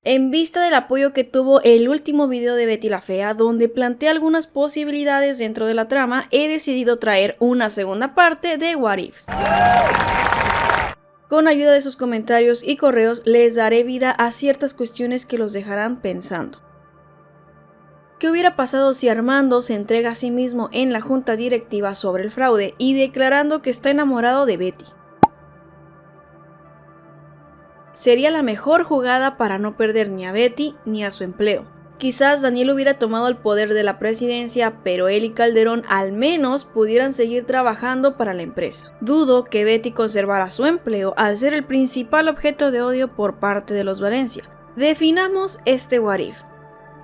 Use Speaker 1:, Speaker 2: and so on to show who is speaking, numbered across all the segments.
Speaker 1: En vista del apoyo que tuvo el último video de Betty la Fea, donde plantea algunas posibilidades dentro de la trama, he decidido traer una segunda parte de What Ifs. Con ayuda de sus comentarios y correos les daré vida a ciertas cuestiones que los dejarán pensando. ¿Qué hubiera pasado si Armando se entrega a sí mismo en la junta directiva sobre el fraude y declarando que está enamorado de Betty? Sería la mejor jugada para no perder ni a Betty ni a su empleo. Quizás Daniel hubiera tomado el poder de la presidencia, pero él y Calderón al menos pudieran seguir trabajando para la empresa. Dudo que Betty conservara su empleo al ser el principal objeto de odio por parte de los Valencia. Definamos este what if.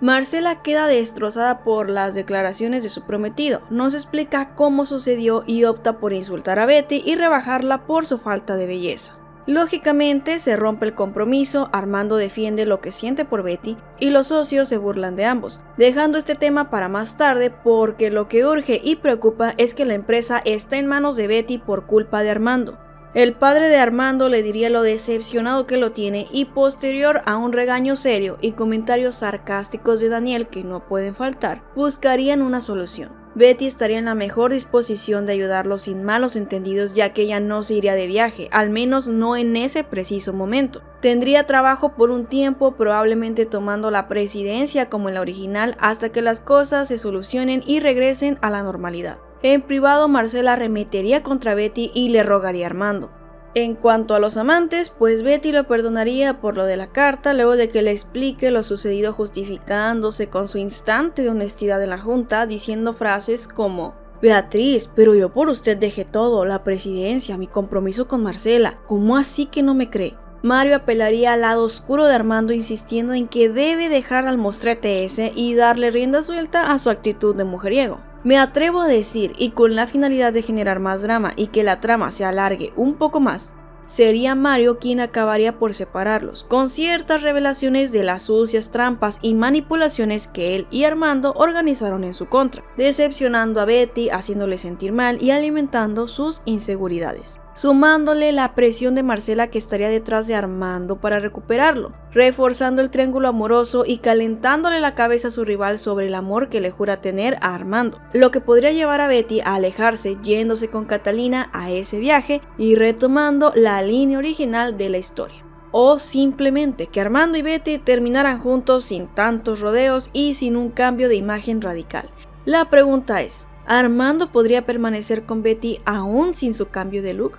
Speaker 1: Marcela queda destrozada por las declaraciones de su prometido, no se explica cómo sucedió y opta por insultar a Betty y rebajarla por su falta de belleza. Lógicamente se rompe el compromiso, Armando defiende lo que siente por Betty y los socios se burlan de ambos, dejando este tema para más tarde porque lo que urge y preocupa es que la empresa está en manos de Betty por culpa de Armando. El padre de Armando le diría lo decepcionado que lo tiene y posterior a un regaño serio y comentarios sarcásticos de Daniel que no pueden faltar, buscarían una solución. Betty estaría en la mejor disposición de ayudarlo sin malos entendidos ya que ella no se iría de viaje, al menos no en ese preciso momento. Tendría trabajo por un tiempo, probablemente tomando la presidencia como en la original hasta que las cosas se solucionen y regresen a la normalidad. En privado, Marcela arremetería contra Betty y le rogaría a Armando. En cuanto a los amantes, pues Betty lo perdonaría por lo de la carta luego de que le explique lo sucedido justificándose con su instante de honestidad en la junta, diciendo frases como: Beatriz, pero yo por usted dejé todo, la presidencia, mi compromiso con Marcela, ¿cómo así que no me cree? Mario apelaría al lado oscuro de Armando insistiendo en que debe dejar al mostrete ese y darle rienda suelta a su actitud de mujeriego. Me atrevo a decir, y con la finalidad de generar más drama y que la trama se alargue un poco más, sería Mario quien acabaría por separarlos, con ciertas revelaciones de las sucias trampas y manipulaciones que él y Armando organizaron en su contra, decepcionando a Betty, haciéndole sentir mal y alimentando sus inseguridades, sumándole la presión de Marcela que estaría detrás de Armando para recuperarlo, reforzando el triángulo amoroso y calentándole la cabeza a su rival sobre el amor que le jura tener a Armando, lo que podría llevar a Betty a alejarse yéndose con Catalina a ese viaje y retomando la línea original de la historia. O simplemente que Armando y Betty terminaran juntos sin tantos rodeos y sin un cambio de imagen radical. La pregunta es, ¿Armando podría permanecer con Betty aún sin su cambio de look?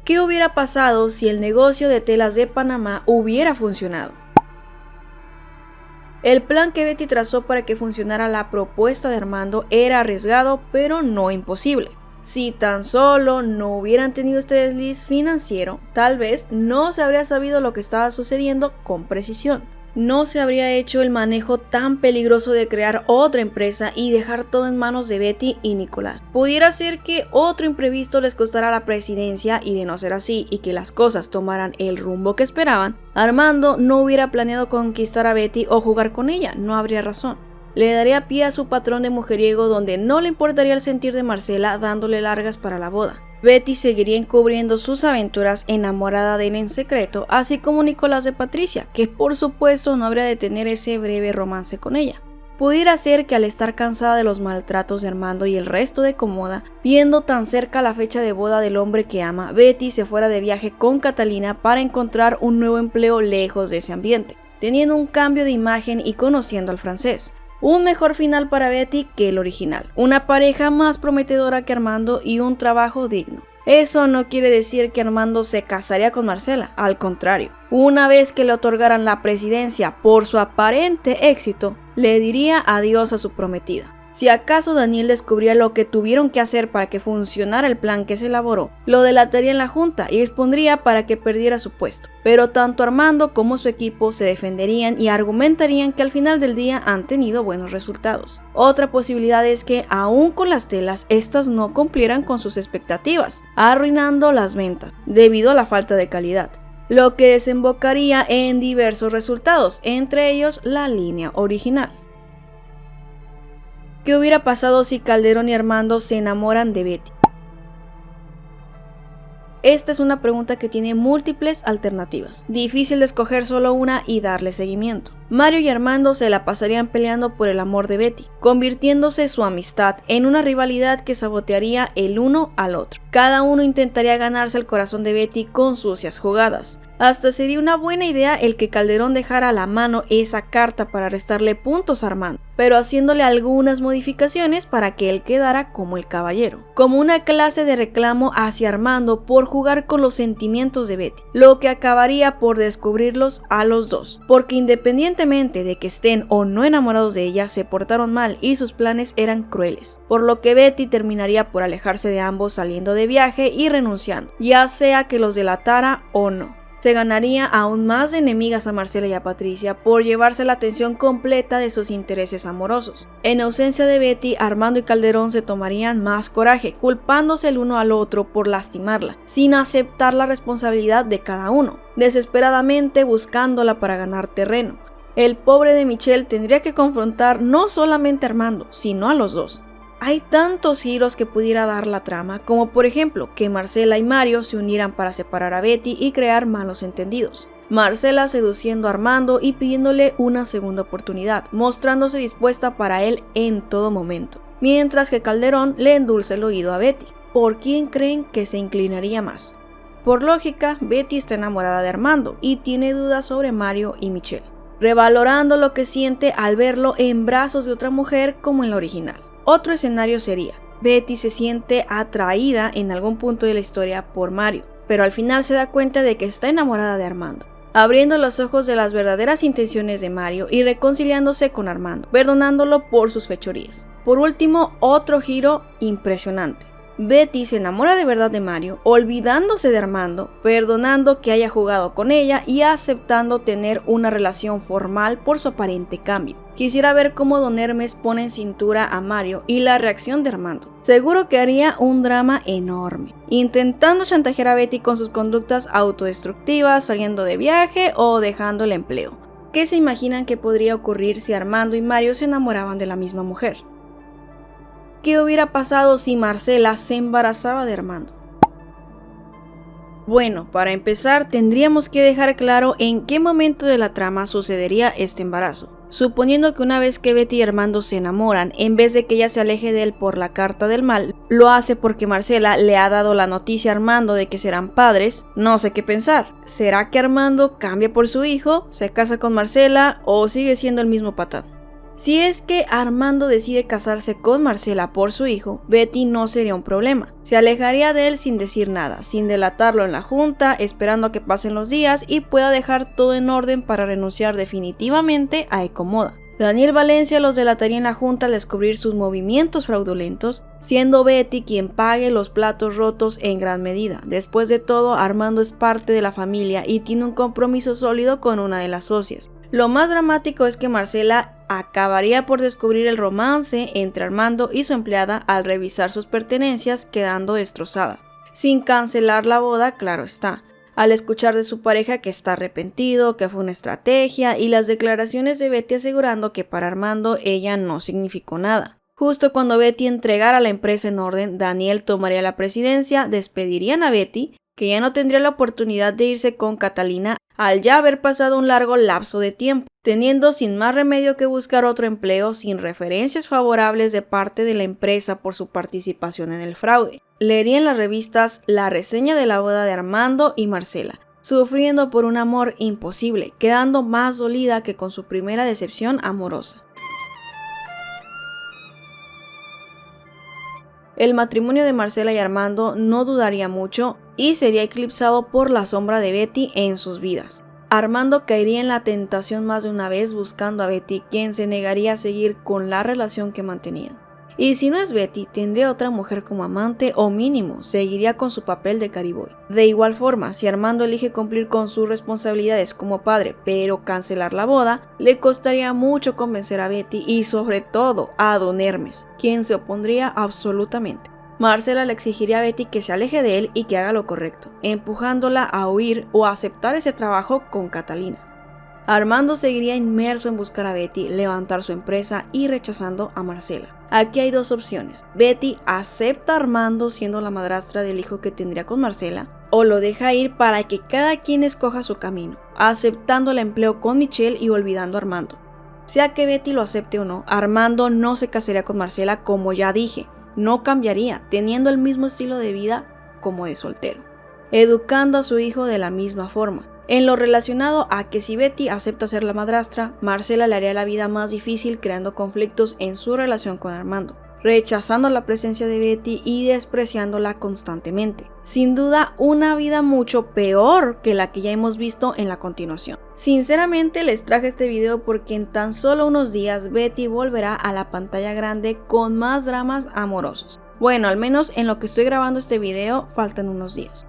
Speaker 1: ¿Qué hubiera pasado si el negocio de telas de Panamá hubiera funcionado? El plan que Betty trazó para que funcionara la propuesta de Armando era arriesgado, pero no imposible. Si tan solo no hubieran tenido este desliz financiero, tal vez no se habría sabido lo que estaba sucediendo con precisión. No se habría hecho el manejo tan peligroso de crear otra empresa y dejar todo en manos de Betty y Nicolás. Pudiera ser que otro imprevisto les costara la presidencia y de no ser así y que las cosas tomaran el rumbo que esperaban, Armando no hubiera planeado conquistar a Betty o jugar con ella, no habría razón. Le daría pie a su patrón de mujeriego donde no le importaría el sentir de Marcela dándole largas para la boda. Betty seguiría encubriendo sus aventuras enamorada de él en secreto, así como Nicolás de Patricia, que por supuesto no habría de tener ese breve romance con ella. Pudiera ser que al estar cansada de los maltratos de Armando y el resto de Comoda, viendo tan cerca la fecha de boda del hombre que ama, Betty se fuera de viaje con Catalina para encontrar un nuevo empleo lejos de ese ambiente, teniendo un cambio de imagen y conociendo al francés. Un mejor final para Betty que el original, una pareja más prometedora que Armando y un trabajo digno. Eso no quiere decir que Armando se casaría con Marcela, al contrario. Una vez que le otorgaran la presidencia por su aparente éxito, le diría adiós a su prometida. Si acaso Daniel descubría lo que tuvieron que hacer para que funcionara el plan que se elaboró, lo delataría en la junta y expondría para que perdiera su puesto. Pero tanto Armando como su equipo se defenderían y argumentarían que al final del día han tenido buenos resultados. Otra posibilidad es que, aún con las telas, estas no cumplieran con sus expectativas, arruinando las ventas debido a la falta de calidad, lo que desembocaría en diversos resultados, entre ellos la línea original. ¿Qué hubiera pasado si Calderón y Armando se enamoran de Betty? Esta es una pregunta que tiene múltiples alternativas, difícil de escoger solo una y darle seguimiento. Mario y Armando se la pasarían peleando por el amor de Betty, convirtiéndose su amistad en una rivalidad que sabotearía el uno al otro. Cada uno intentaría ganarse el corazón de Betty con sucias jugadas. Hasta sería una buena idea el que Calderón dejara a la mano esa carta para restarle puntos a Armando, pero haciéndole algunas modificaciones para que él quedara como el caballero, como una clase de reclamo hacia Armando por jugar con los sentimientos de Betty, lo que acabaría por descubrirlos a los dos, porque independientemente de que estén o no enamorados de ella, se portaron mal y sus planes eran crueles, por lo que Betty terminaría por alejarse de ambos saliendo de viaje y renunciando, ya sea que los delatara o no. Se ganaría aún más de enemigas a Marcela y a Patricia por llevarse la atención completa de sus intereses amorosos. En ausencia de Betty, Armando y Calderón se tomarían más coraje, culpándose el uno al otro por lastimarla, sin aceptar la responsabilidad de cada uno, desesperadamente buscándola para ganar terreno. El pobre de Michelle tendría que confrontar no solamente a Armando, sino a los dos. Hay tantos giros que pudiera dar la trama, como por ejemplo que Marcela y Mario se unieran para separar a Betty y crear malos entendidos. Marcela seduciendo a Armando y pidiéndole una segunda oportunidad, mostrándose dispuesta para él en todo momento. Mientras que Calderón le endulza el oído a Betty. ¿Por quién creen que se inclinaría más? Por lógica, Betty está enamorada de Armando y tiene dudas sobre Mario y Michelle, revalorando lo que siente al verlo en brazos de otra mujer como en la original. Otro escenario sería, Betty se siente atraída en algún punto de la historia por Mario, pero al final se da cuenta de que está enamorada de Armando, abriendo los ojos de las verdaderas intenciones de Mario y reconciliándose con Armando, perdonándolo por sus fechorías. Por último, otro giro impresionante. Betty se enamora de verdad de Mario, olvidándose de Armando, perdonando que haya jugado con ella y aceptando tener una relación formal por su aparente cambio. Quisiera ver cómo Don Hermes pone en cintura a Mario y la reacción de Armando. Seguro que haría un drama enorme, intentando chantajear a Betty con sus conductas autodestructivas, saliendo de viaje o dejando el empleo. ¿Qué se imaginan que podría ocurrir si Armando y Mario se enamoraban de la misma mujer? ¿Qué hubiera pasado si Marcela se embarazaba de Armando? Bueno, para empezar tendríamos que dejar claro en qué momento de la trama sucedería este embarazo. Suponiendo que una vez que Betty y Armando se enamoran, en vez de que ella se aleje de él por la carta del mal, lo hace porque Marcela le ha dado la noticia a Armando de que serán padres, no sé qué pensar. ¿Será que Armando cambia por su hijo, se casa con Marcela o sigue siendo el mismo patán? Si es que Armando decide casarse con Marcela por su hijo, Betty no sería un problema. Se alejaría de él sin decir nada, sin delatarlo en la junta, esperando a que pasen los días y pueda dejar todo en orden para renunciar definitivamente a Ecomoda. Daniel Valencia los delataría en la junta al descubrir sus movimientos fraudulentos, siendo Betty quien pague los platos rotos en gran medida. Después de todo, Armando es parte de la familia y tiene un compromiso sólido con una de las socias. Lo más dramático es que Marcela acabaría por descubrir el romance entre Armando y su empleada al revisar sus pertenencias, quedando destrozada. Sin cancelar la boda, claro está, al escuchar de su pareja que está arrepentido, que fue una estrategia, y las declaraciones de Betty asegurando que para Armando ella no significó nada. Justo cuando Betty entregara la empresa en orden, Daniel tomaría la presidencia, despedirían a Betty, que ya no tendría la oportunidad de irse con Catalina al ya haber pasado un largo lapso de tiempo, teniendo sin más remedio que buscar otro empleo sin referencias favorables de parte de la empresa por su participación en el fraude. Leería en las revistas la reseña de la boda de Armando y Marcela, sufriendo por un amor imposible, quedando más dolida que con su primera decepción amorosa. El matrimonio de Marcela y Armando no dudaría mucho y sería eclipsado por la sombra de Betty en sus vidas. Armando caería en la tentación más de una vez buscando a Betty, quien se negaría a seguir con la relación que mantenían. Y si no es Betty, tendría otra mujer como amante o mínimo, seguiría con su papel de cariboy. De igual forma, si Armando elige cumplir con sus responsabilidades como padre, pero cancelar la boda, le costaría mucho convencer a Betty y sobre todo a Don Hermes, quien se opondría absolutamente. Marcela le exigiría a Betty que se aleje de él y que haga lo correcto, empujándola a huir o a aceptar ese trabajo con Catalina. Armando seguiría inmerso en buscar a Betty, levantar su empresa y rechazando a Marcela. Aquí hay dos opciones. Betty acepta a Armando siendo la madrastra del hijo que tendría con Marcela, o lo deja ir para que cada quien escoja su camino, aceptando el empleo con Michelle y olvidando a Armando. Sea que Betty lo acepte o no, Armando no se casaría con Marcela, como ya dije, no cambiaría, teniendo el mismo estilo de vida como de soltero, educando a su hijo de la misma forma. En lo relacionado a que si Betty acepta ser la madrastra, Marcela le haría la vida más difícil creando conflictos en su relación con Armando, rechazando la presencia de Betty y despreciándola constantemente. Sin duda, una vida mucho peor que la que ya hemos visto en la continuación. Sinceramente les traje este video porque en tan solo unos días Betty volverá a la pantalla grande con más dramas amorosos. Bueno, al menos en lo que estoy grabando este video faltan unos días.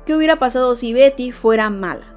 Speaker 1: ¿Qué hubiera pasado si Betty fuera mala?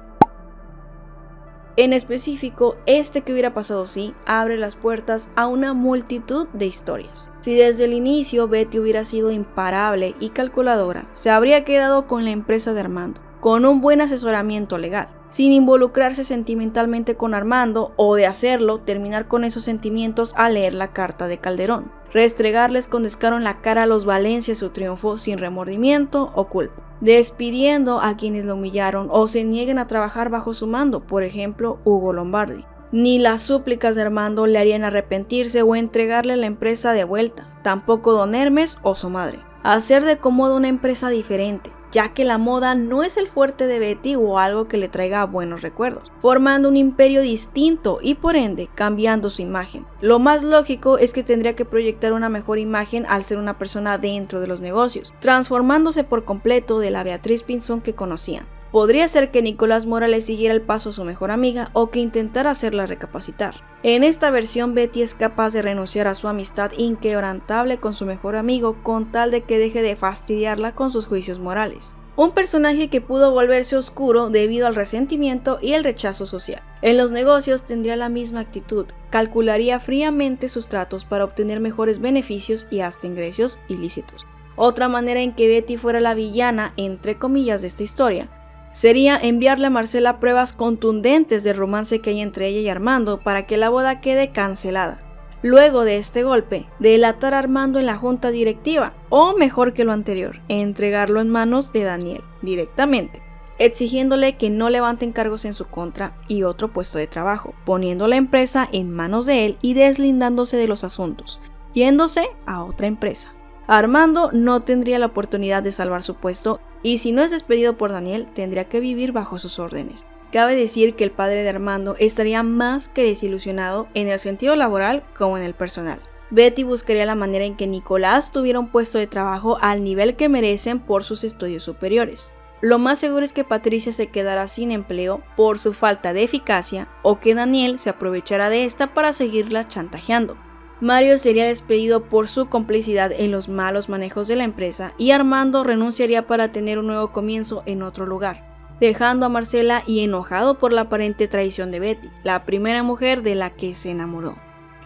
Speaker 1: En específico, que hubiera pasado si abre las puertas a una multitud de historias. Si desde el inicio Betty hubiera sido imparable y calculadora, se habría quedado con la empresa de Armando, con un buen asesoramiento legal, sin involucrarse sentimentalmente con Armando, o de hacerlo, terminar con esos sentimientos al leer la carta de Calderón, restregarles con descaro en la cara a los Valencia su triunfo sin remordimiento o culpa, despidiendo a quienes lo humillaron o se nieguen a trabajar bajo su mando, por ejemplo Hugo Lombardi. Ni las súplicas de Armando le harían arrepentirse o entregarle la empresa de vuelta, tampoco Don Hermes o su madre. Hacer de Comoda una empresa diferente, ya que la moda no es el fuerte de Betty o algo que le traiga buenos recuerdos, formando un imperio distinto y por ende cambiando su imagen. Lo más lógico es que tendría que proyectar una mejor imagen al ser una persona dentro de los negocios, transformándose por completo de la Beatriz Pinzón que conocían. Podría ser que Nicolás Mora le siguiera el paso a su mejor amiga o que intentara hacerla recapacitar. En esta versión, Betty es capaz de renunciar a su amistad inquebrantable con su mejor amigo con tal de que deje de fastidiarla con sus juicios morales. Un personaje que pudo volverse oscuro debido al resentimiento y el rechazo social. En los negocios tendría la misma actitud, calcularía fríamente sus tratos para obtener mejores beneficios y hasta ingresos ilícitos. Otra manera en que Betty fuera la villana, entre comillas, de esta historia, sería enviarle a Marcela pruebas contundentes del romance que hay entre ella y Armando para que la boda quede cancelada. Luego de este golpe, delatar a Armando en la junta directiva, o mejor que lo anterior, entregarlo en manos de Daniel directamente, exigiéndole que no levanten cargos en su contra y otro puesto de trabajo, poniendo la empresa en manos de él y deslindándose de los asuntos, yéndose a otra empresa. Armando no tendría la oportunidad de salvar su puesto y si no es despedido por Daniel, tendría que vivir bajo sus órdenes. Cabe decir que el padre de Armando estaría más que desilusionado en el sentido laboral como en el personal. Betty buscaría la manera en que Nicolás tuviera un puesto de trabajo al nivel que merecen por sus estudios superiores. Lo más seguro es que Patricia se quedará sin empleo por su falta de eficacia o que Daniel se aprovechará de esta para seguirla chantajeando. Mario sería despedido por su complicidad en los malos manejos de la empresa y Armando renunciaría para tener un nuevo comienzo en otro lugar, dejando a Marcela y enojado por la aparente traición de Betty, la primera mujer de la que se enamoró.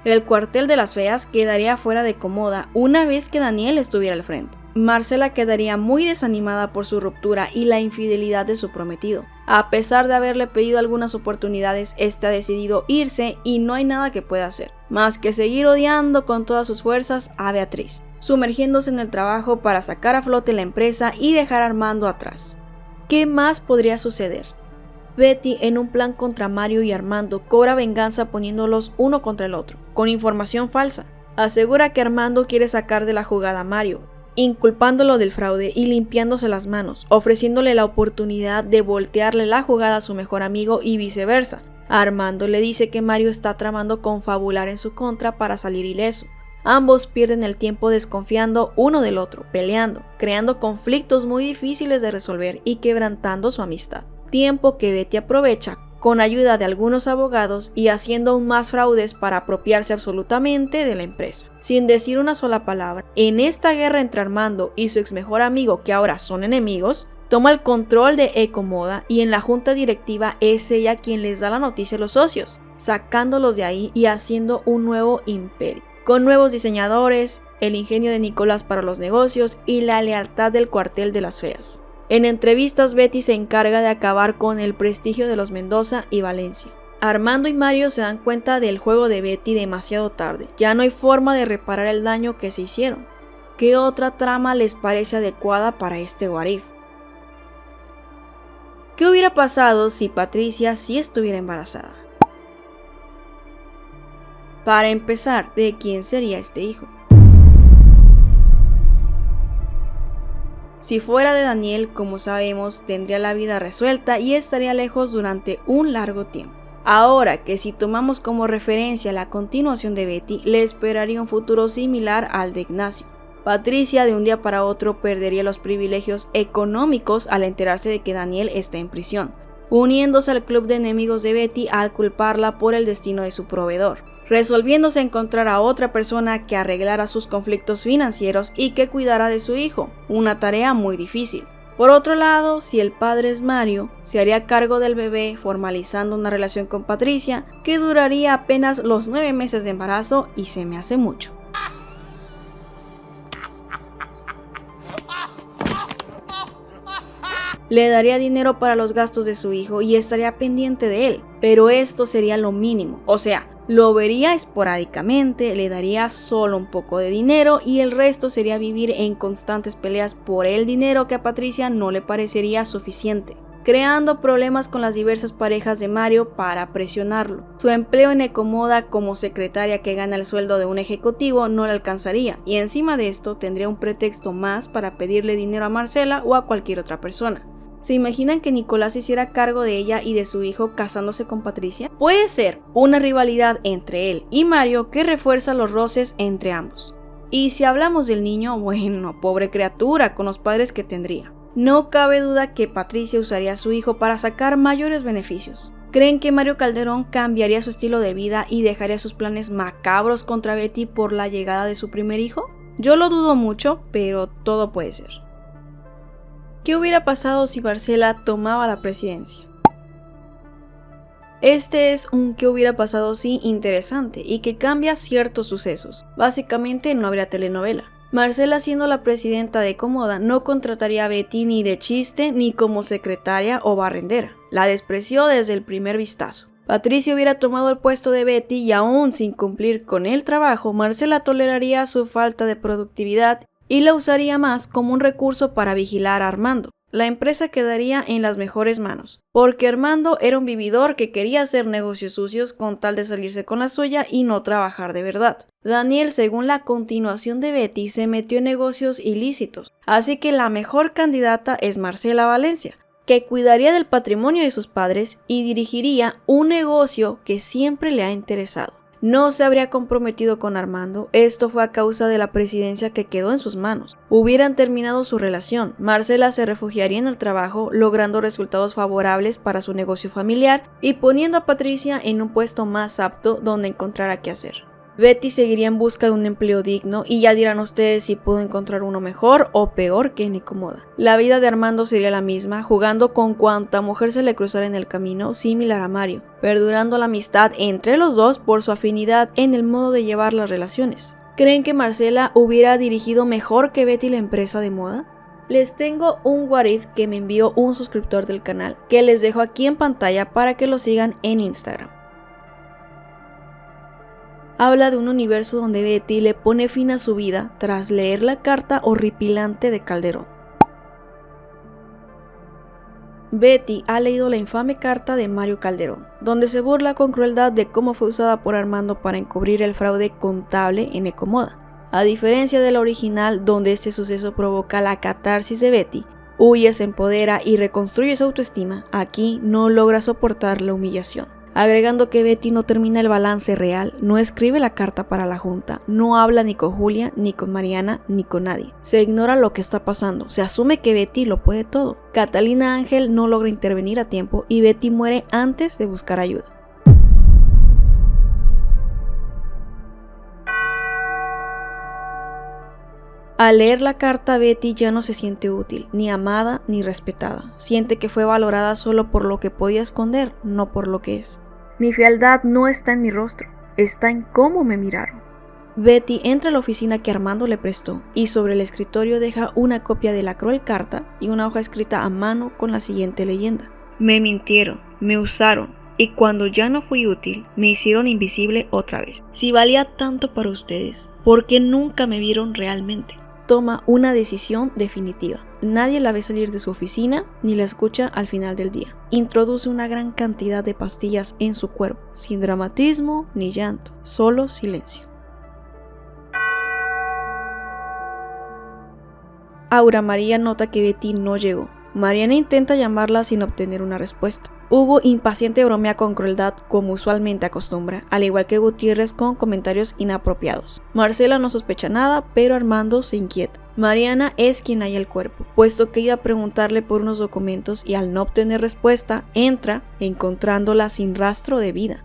Speaker 1: El cuartel de las feas quedaría fuera de Comoda una vez que Daniel estuviera al frente. Marcela quedaría muy desanimada por su ruptura y la infidelidad de su prometido. A pesar de haberle pedido algunas oportunidades, este ha decidido irse y no hay nada que pueda hacer, más que seguir odiando con todas sus fuerzas a Beatriz, sumergiéndose en el trabajo para sacar a flote la empresa y dejar a Armando atrás. ¿Qué más podría suceder? Betty, en un plan contra Mario y Armando, cobra venganza poniéndolos uno contra el otro, con información falsa. Asegura que Armando quiere sacar de la jugada a Mario, inculpándolo del fraude y limpiándose las manos, ofreciéndole la oportunidad de voltearle la jugada a su mejor amigo y viceversa. Armando le dice que Mario está tramando confabular en su contra para salir ileso. Ambos pierden el tiempo desconfiando uno del otro, peleando, creando conflictos muy difíciles de resolver y quebrantando su amistad. Tiempo que Betty aprovecha con ayuda de algunos abogados y haciendo aún más fraudes para apropiarse absolutamente de la empresa, sin decir una sola palabra. En esta guerra entre Armando y su ex mejor amigo, que ahora son enemigos, toma el control de Ecomoda y en la junta directiva es ella quien les da la noticia a los socios, sacándolos de ahí y haciendo un nuevo imperio, con nuevos diseñadores, el ingenio de Nicolás para los negocios y la lealtad del cuartel de las feas. En entrevistas, Betty se encarga de acabar con el prestigio de los Mendoza y Valencia. Armando y Mario se dan cuenta del juego de Betty demasiado tarde. Ya no hay forma de reparar el daño que se hicieron. ¿Qué otra trama les parece adecuada para este what if? ¿Qué hubiera pasado si Patricia sí estuviera embarazada? Para empezar, ¿de quién sería este hijo? Si fuera de Daniel, como sabemos, tendría la vida resuelta y estaría lejos durante un largo tiempo. Ahora que si tomamos como referencia la continuación de Betty, le esperaría un futuro similar al de Ignacio. Patricia de un día para otro perdería los privilegios económicos al enterarse de que Daniel está en prisión, uniéndose al club de enemigos de Betty al culparla por el destino de su proveedor, resolviéndose a encontrar a otra persona que arreglara sus conflictos financieros y que cuidara de su hijo, una tarea muy difícil. Por otro lado, si el padre es Mario, se haría cargo del bebé formalizando una relación con Patricia que duraría apenas los 9 meses de embarazo y se me hace mucho. Le daría dinero para los gastos de su hijo y estaría pendiente de él, pero esto sería lo mínimo, o sea, lo vería esporádicamente, le daría solo un poco de dinero y el resto sería vivir en constantes peleas por el dinero que a Patricia no le parecería suficiente, creando problemas con las diversas parejas de Mario para presionarlo. Su empleo en Ecomoda como secretaria que gana el sueldo de un ejecutivo no le alcanzaría y encima de esto tendría un pretexto más para pedirle dinero a Marcela o a cualquier otra persona. ¿Se imaginan que Nicolás se hiciera cargo de ella y de su hijo casándose con Patricia? Puede ser una rivalidad entre él y Mario que refuerza los roces entre ambos. Y si hablamos del niño, bueno, pobre criatura con los padres que tendría. No cabe duda que Patricia usaría a su hijo para sacar mayores beneficios. ¿Creen que Mario Calderón cambiaría su estilo de vida y dejaría sus planes macabros contra Betty por la llegada de su primer hijo? Yo lo dudo mucho, pero todo puede ser. ¿Qué hubiera pasado si Marcela tomaba la presidencia? Este es un ¿qué hubiera pasado si? Interesante y que cambia ciertos sucesos. Básicamente no habría telenovela. Marcela, siendo la presidenta de Ecomoda, no contrataría a Betty ni de chiste ni como secretaria o barrendera. La despreció desde el primer vistazo. Patricia hubiera tomado el puesto de Betty y aún sin cumplir con el trabajo, Marcela toleraría su falta de productividad y la usaría más como un recurso para vigilar a Armando. La empresa quedaría en las mejores manos, porque Armando era un vividor que quería hacer negocios sucios con tal de salirse con la suya y no trabajar de verdad. Daniel, según la continuación de Betty, se metió en negocios ilícitos, así que la mejor candidata es Marcela Valencia, que cuidaría del patrimonio de sus padres y dirigiría un negocio que siempre le ha interesado. No se habría comprometido con Armando, esto fue a causa de la presidencia que quedó en sus manos. Hubieran terminado su relación, Marcela se refugiaría en el trabajo, logrando resultados favorables para su negocio familiar y poniendo a Patricia en un puesto más apto donde encontrara qué hacer. Betty seguiría en busca de un empleo digno y ya dirán ustedes si pudo encontrar uno mejor o peor que en Ecomoda. La vida de Armando sería la misma, jugando con cuanta mujer se le cruzara en el camino, similar a Mario, perdurando la amistad entre los dos por su afinidad en el modo de llevar las relaciones. ¿Creen que Marcela hubiera dirigido mejor que Betty la empresa de moda? Les tengo un what if que me envió un suscriptor del canal, que les dejo aquí en pantalla para que lo sigan en Instagram. Habla de un universo donde Betty le pone fin a su vida tras leer la carta horripilante de Calderón. Betty ha leído la infame carta de Mario Calderón, donde se burla con crueldad de cómo fue usada por Armando para encubrir el fraude contable en Ecomoda. A diferencia del original, donde este suceso provoca la catarsis de Betty, huye, se empodera y reconstruye su autoestima, aquí no logra soportar la humillación. Agregando que Betty no termina el balance real, no escribe la carta para la junta, no habla ni con Julia, ni con Mariana, ni con nadie. Se ignora lo que está pasando, se asume que Betty lo puede todo. Catalina Ángel no logra intervenir a tiempo y Betty muere antes de buscar ayuda. Al leer la carta, Betty ya no se siente útil, ni amada ni respetada. Siente que fue valorada solo por lo que podía esconder, no por lo que es. Mi fealdad no está en mi rostro, está en cómo me miraron. Betty entra a la oficina que Armando le prestó y sobre el escritorio deja una copia de la cruel carta y una hoja escrita a mano con la siguiente leyenda. Me mintieron, me usaron y cuando ya no fui útil, me hicieron invisible otra vez. Si valía tanto para ustedes, ¿por qué nunca me vieron realmente? Toma una decisión definitiva. nadie la ve salir de su oficina ni la escucha al final del día. Introduce una gran cantidad de pastillas en su cuerpo, sin dramatismo ni llanto, solo silencio. Aura María nota que Betty no llegó. Mariana intenta llamarla sin obtener una respuesta. Hugo, impaciente, bromea con crueldad como usualmente acostumbra, al igual que Gutiérrez con comentarios inapropiados. Marcela no sospecha nada, pero Armando se inquieta. Mariana es quien halla el cuerpo, puesto que iba a preguntarle por unos documentos y al no obtener respuesta, entra encontrándola sin rastro de vida.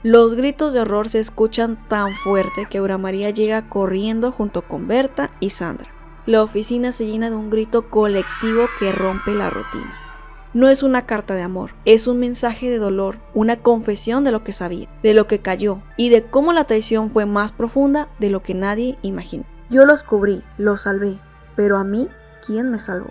Speaker 1: Los gritos de horror se escuchan tan fuerte que Aura María llega corriendo junto con Berta y Sandra. La oficina se llena de un grito colectivo que rompe la rutina. No es una carta de amor, es un mensaje de dolor, una confesión de lo que sabía, de lo que cayó y de cómo la traición fue más profunda de lo que nadie imaginó. Yo los cubrí, los salvé, pero a mí, ¿quién me salvó?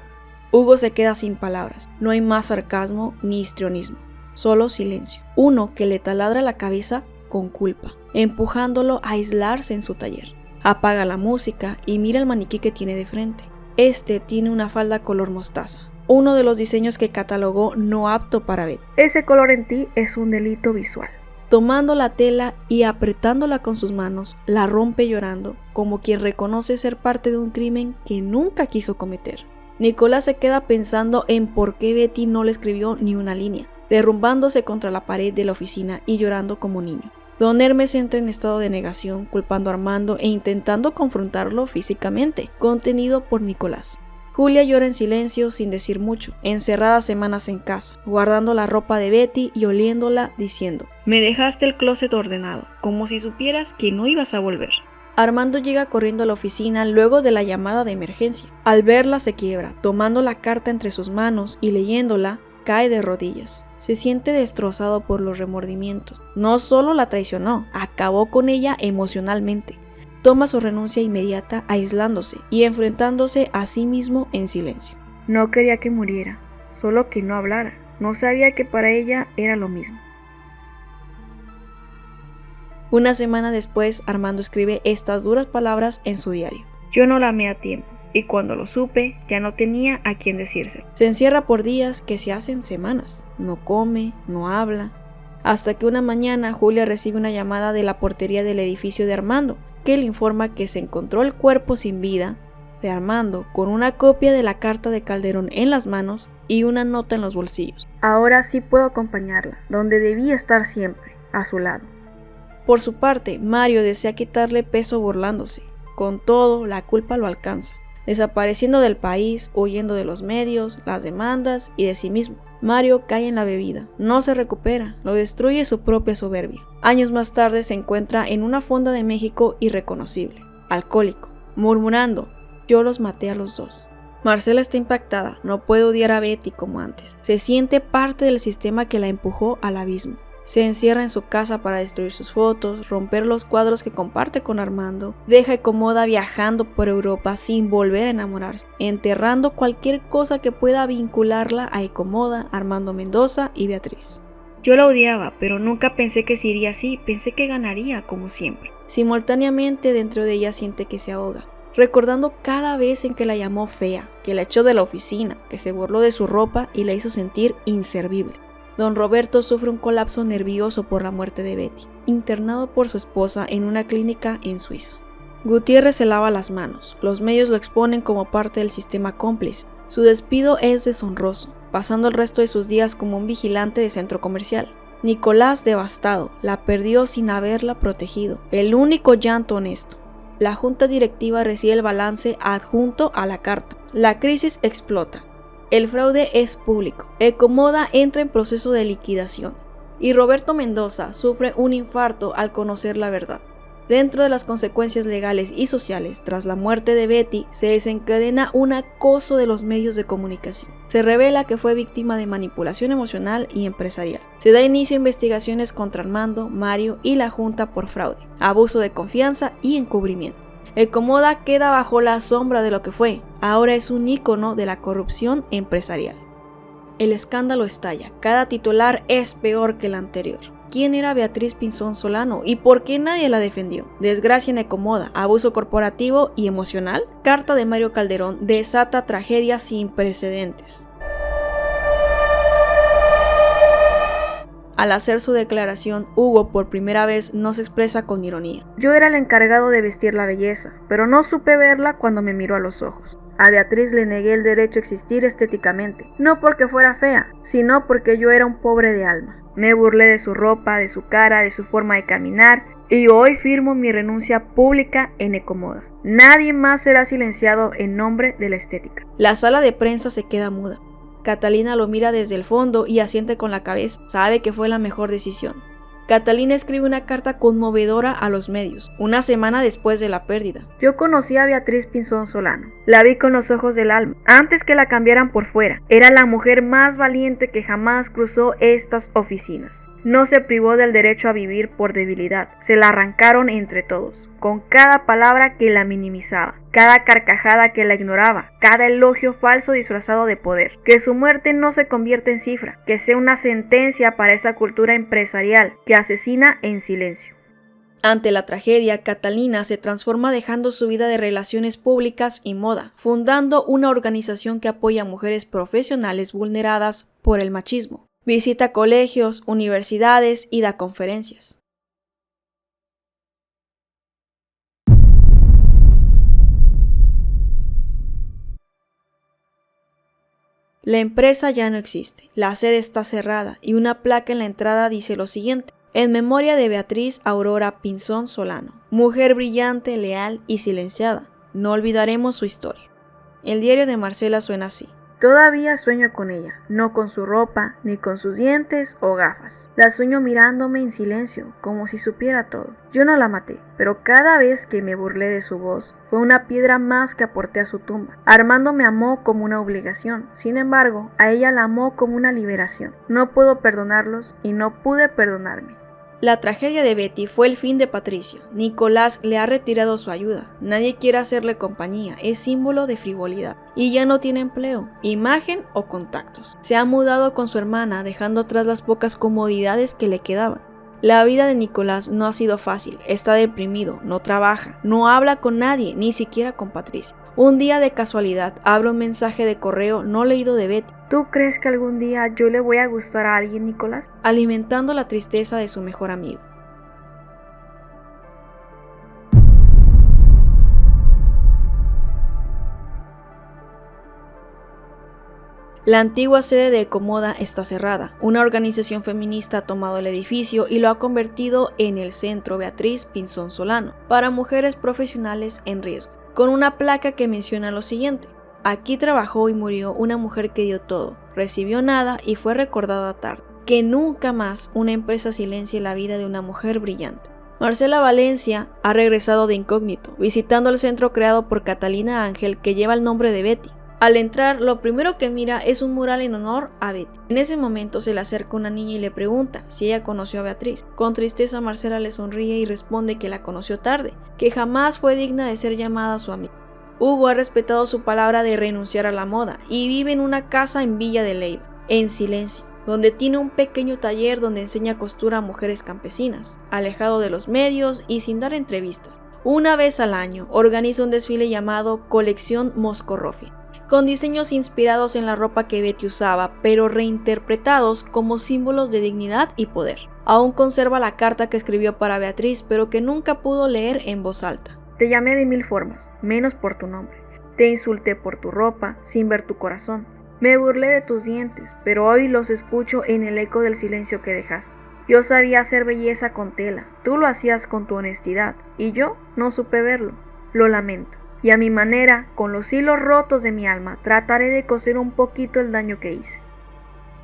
Speaker 1: Hugo se queda sin palabras, no hay más sarcasmo ni histrionismo, solo silencio. Uno que le taladra la cabeza con culpa, empujándolo a aislarse en su taller. Apaga la música y mira el maniquí que tiene de frente. Este tiene una falda color mostaza, uno de los diseños que catalogó no apto para Betty. Ese color en ti es un delito visual. Tomando la tela y apretándola con sus manos, la rompe llorando, como quien reconoce ser parte de un crimen que nunca quiso cometer. Nicolás se queda pensando en por qué Betty no le escribió ni una línea, derrumbándose contra la pared de la oficina y llorando como niño. Don Hermes entra en estado de negación, culpando a Armando e intentando confrontarlo físicamente, contenido por Nicolás. Julia llora en silencio sin decir mucho, encerrada semanas en casa, guardando la ropa de Betty y oliéndola, diciendo: «Me dejaste el closet ordenado, como si supieras que no ibas a volver». Armando llega corriendo a la oficina luego de la llamada de emergencia. Al verla se quiebra, tomando la carta entre sus manos y leyéndola, cae de rodillas. Se siente destrozado por los remordimientos. No solo la traicionó, acabó con ella emocionalmente. Toma su renuncia inmediata, aislándose y enfrentándose a sí mismo en silencio. No quería que muriera, solo que no hablara. No sabía que para ella era lo mismo. Una semana después, Armando escribe estas duras palabras en su diario. Yo no la amé a tiempo, y cuando lo supe, ya no tenía a quién decírselo. Se encierra por días que se hacen semanas. No come, no habla. Hasta que una mañana Julia recibe una llamada de la portería del edificio de Armando, que le informa que se encontró el cuerpo sin vida de Armando con una copia de la carta de Calderón en las manos y una nota en los bolsillos. Ahora sí puedo acompañarla, donde debía estar siempre, a su lado. Por su parte, Mario desea quitarle peso burlándose. Con todo, la culpa lo alcanza, desapareciendo del país, huyendo de los medios, las demandas y de sí mismo. Mario cae en la bebida, no se recupera, lo destruye su propia soberbia. Años más tarde se encuentra en una fonda de México irreconocible, alcohólico, murmurando: yo los maté a los dos. Marcela está impactada, no puede odiar a Betty como antes. Se siente parte del sistema que la empujó al abismo. Se encierra en su casa para destruir sus fotos, romper los cuadros que comparte con Armando, deja a Comoda viajando por Europa sin volver a enamorarse, enterrando cualquier cosa que pueda vincularla a Comoda, Armando Mendoza y Beatriz. Yo la odiaba, pero nunca pensé que se iría así, pensé que ganaría como siempre. Simultáneamente dentro de ella siente que se ahoga, recordando cada vez en que la llamó fea, que la echó de la oficina, que se burló de su ropa y la hizo sentir inservible. Don Roberto sufre un colapso nervioso por la muerte de Betty, internado por su esposa en una clínica en Suiza. Gutiérrez se lava las manos, los medios lo exponen como parte del sistema cómplice. Su despido es deshonroso, pasando el resto de sus días como un vigilante de centro comercial. Nicolás devastado, la perdió sin haberla protegido, el único llanto honesto. La junta directiva recibe el balance adjunto a la carta. La crisis explota. El fraude es público. Comoda entra en proceso de liquidación y Roberto Mendoza sufre un infarto al conocer la verdad. Dentro de las consecuencias legales y sociales, tras la muerte de Betty, se desencadena un acoso de los medios de comunicación. Se revela que fue víctima de manipulación emocional y empresarial. Se da inicio a investigaciones contra Armando, Mario y la Junta por fraude, abuso de confianza y encubrimiento. Comoda queda bajo la sombra de lo que fue, ahora es un ícono de la corrupción empresarial. El escándalo estalla, cada titular es peor que el anterior. ¿Quién era Beatriz Pinzón Solano y por qué nadie la defendió? Desgracia en Ecomoda, abuso corporativo y emocional. Carta de Mario Calderón desata tragedia sin precedentes. Al hacer su declaración, Hugo por primera vez no se expresa con ironía. Yo era el encargado de vestir la belleza, pero no supe verla cuando me miró a los ojos. A Beatriz le negué el derecho a existir estéticamente, no porque fuera fea, sino porque yo era un pobre de alma. Me burlé de su ropa, de su cara, de su forma de caminar, y hoy firmo mi renuncia pública en Ecomoda. Nadie más será silenciado en nombre de la estética. La sala de prensa se queda muda. Catalina lo mira desde el fondo y asiente con la cabeza. Sabe que fue la mejor decisión. Catalina escribe una carta conmovedora a los medios, una semana después de la pérdida. Yo conocí a Beatriz Pinzón Solano. La vi con los ojos del alma, antes que la cambiaran por fuera. Era la mujer más valiente que jamás cruzó estas oficinas. No se privó del derecho a vivir por debilidad. Se la arrancaron entre todos, con cada palabra que la minimizaba, cada carcajada que la ignoraba, cada elogio falso disfrazado de poder. Que su muerte no se convierta en cifra, que sea una sentencia para esa cultura empresarial que asesina en silencio. Ante la tragedia, Catalina se transforma dejando su vida de relaciones públicas y moda, fundando una organización que apoya a mujeres profesionales vulneradas por el machismo. Visita colegios, universidades y da conferencias. La empresa ya no existe, la sede está cerrada y una placa en la entrada dice lo siguiente: en memoria de Beatriz Aurora Pinzón Solano, mujer brillante, leal y silenciada, no olvidaremos su historia. El diario de Marcela suena así: todavía sueño con ella, no con su ropa, ni con sus dientes o gafas. La sueño mirándome en silencio, como si supiera todo. Yo no la maté, pero cada vez que me burlé de su voz, fue una piedra más que aporté a su tumba. Armando me amó como una obligación, sin embargo, a ella la amó como una liberación. No puedo perdonarlos y no pude perdonarme. La tragedia de Betty fue el fin de Patricia. Nicolás le ha retirado su ayuda. Nadie quiere hacerle compañía. Es símbolo de frivolidad. Y ya no tiene empleo, imagen o contactos. Se ha mudado con su hermana, dejando atrás las pocas comodidades que le quedaban. La vida de Nicolás no ha sido fácil. Está deprimido, no trabaja, no habla con nadie, ni siquiera con Patricia. Un día de casualidad abre un mensaje de correo no leído de Betty. ¿Tú crees que algún día yo le voy a gustar a alguien, Nicolás? Alimentando la tristeza de su mejor amigo. La antigua sede de Ecomoda está cerrada. Una organización feminista ha tomado el edificio y lo ha convertido en el Centro Beatriz Pinzón Solano para mujeres profesionales en riesgo, con una placa que menciona lo siguiente: aquí trabajó y murió una mujer que dio todo, recibió nada y fue recordada tarde. Que nunca más una empresa silencie la vida de una mujer brillante. Marcela Valencia ha regresado de incógnito, visitando el centro creado por Catalina Ángel que lleva el nombre de Betty. Al entrar, lo primero que mira es un mural en honor a Betty. En ese momento se le acerca una niña y le pregunta si ella conoció a Beatriz. Con tristeza Marcela le sonríe y responde que la conoció tarde, que jamás fue digna de ser llamada su amiga. Hugo ha respetado su palabra de renunciar a la moda y vive en una casa en Villa de Leyva, en silencio, donde tiene un pequeño taller donde enseña costura a mujeres campesinas, alejado de los medios y sin dar entrevistas. Una vez al año organiza un desfile llamado Colección Moscorrofi, con diseños inspirados en la ropa que Betty usaba, pero reinterpretados como símbolos de dignidad y poder. Aún conserva la carta que escribió para Beatriz, pero que nunca pudo leer en voz alta. Te llamé de 1000 formas, menos por tu nombre. Te insulté por tu ropa, sin ver tu corazón. Me burlé de tus dientes, pero hoy los escucho en el eco del silencio que dejaste. Yo sabía hacer belleza con tela, tú lo hacías con tu honestidad, y yo no supe verlo. Lo lamento. Y a mi manera, con los hilos rotos de mi alma, trataré de coser un poquito el daño que hice.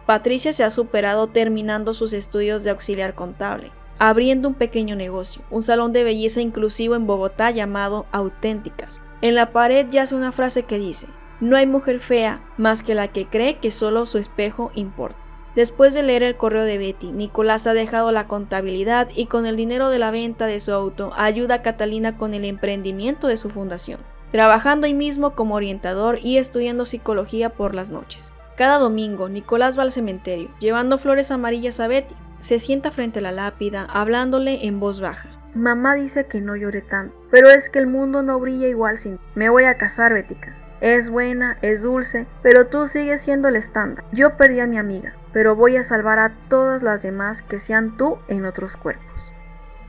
Speaker 1: Patricia se ha superado terminando sus estudios de auxiliar contable, abriendo un pequeño negocio, un salón de belleza inclusivo en Bogotá llamado Auténticas. En la pared yace una frase que dice: no hay mujer fea más que la que cree que solo su espejo importa. Después de leer el correo de Betty, Nicolás ha dejado la contabilidad y con el dinero de la venta de su auto ayuda a Catalina con el emprendimiento de su fundación, trabajando ahí mismo como orientador y estudiando psicología por las noches. Cada domingo, Nicolás va al cementerio, llevando flores amarillas a Betty. se sienta frente a la lápida, hablándole en voz baja. Mamá dice que no llore tanto, pero es que el mundo no brilla igual sin ti. Me voy a casar, Betica. Es buena, es dulce, pero tú sigues siendo el estándar. Yo perdí a mi amiga, pero voy a salvar a todas las demás que sean tú en otros cuerpos.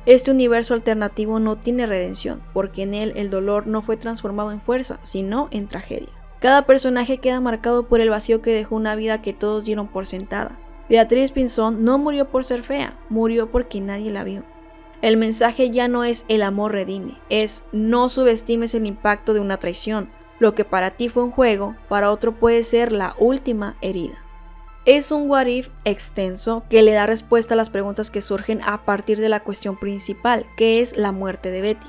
Speaker 1: Este universo alternativo no tiene redención, porque en él el dolor no fue transformado en fuerza, sino en tragedia. Cada personaje queda marcado por el vacío que dejó una vida que todos dieron por sentada. Beatriz Pinzón no murió por ser fea, murió porque nadie la vio. El mensaje ya no es el amor redime, es no subestimes el impacto de una traición. Lo que para ti fue un juego, para otro puede ser la última herida. Es un what if extenso que le da respuesta a las preguntas que surgen a partir de la cuestión principal, que es la muerte de Betty.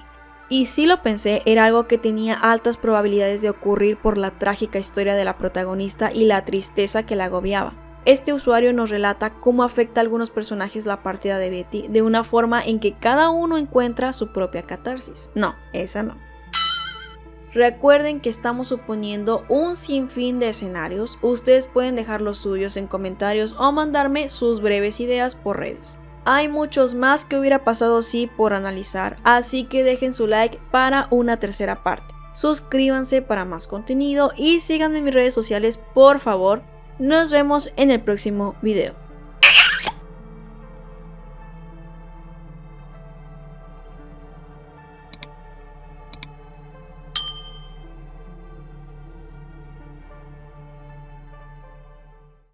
Speaker 1: Y si lo pensé, era algo que tenía altas probabilidades de ocurrir por la trágica historia de la protagonista y la tristeza que la agobiaba. Este usuario nos relata cómo afecta a algunos personajes la partida de Betty de una forma en que cada uno encuentra su propia catarsis. No, esa no. Recuerden que estamos suponiendo un sinfín de escenarios. Ustedes pueden dejar los suyos en comentarios o mandarme sus breves ideas por redes. Hay muchos más que hubiera pasado sí por analizar, así que dejen su like para una tercera parte. Suscríbanse para más contenido y síganme en mis redes sociales, por favor. Nos vemos en el próximo video.